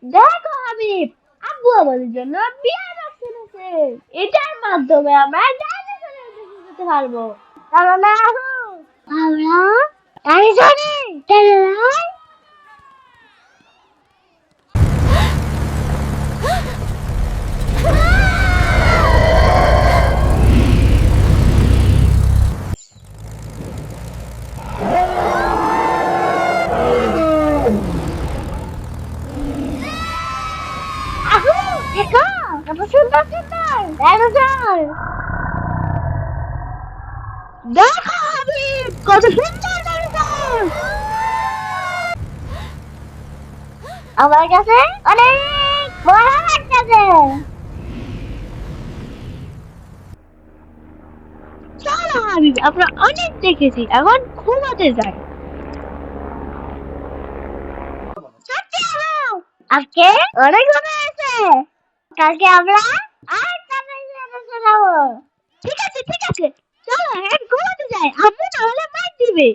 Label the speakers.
Speaker 1: দেখো হাবিব, আব্বু আমাদের জন্য বিয়ার রাখতে আছে। এটার মাধ্যমে আমরা ডাইনোসরের দেশে যেতে পারবো। তাহলে আসো আমরা ডাইনোসরে চলে যাই। আহু, দেখো কত সুন্দর সুন্দর ডাইনোসর। দেখো হাবিব, কত সুন্দর ডাইনোসর। আমার কাছে অনেক বড় লাগতেছে। চলো হাবিব, আমরা অনেক দেখেছি, এখন ঘুমাতে যাই। সত্যি আবার আজকে অনেক ঘুরে আছে। কালকে আমরা আর তাড়াতাড়ি যাবো। ঠিক আছে ঠিক আছে, চলো এখন ঘুমাতে যাই, আম্মু তাহলে মার দিবে।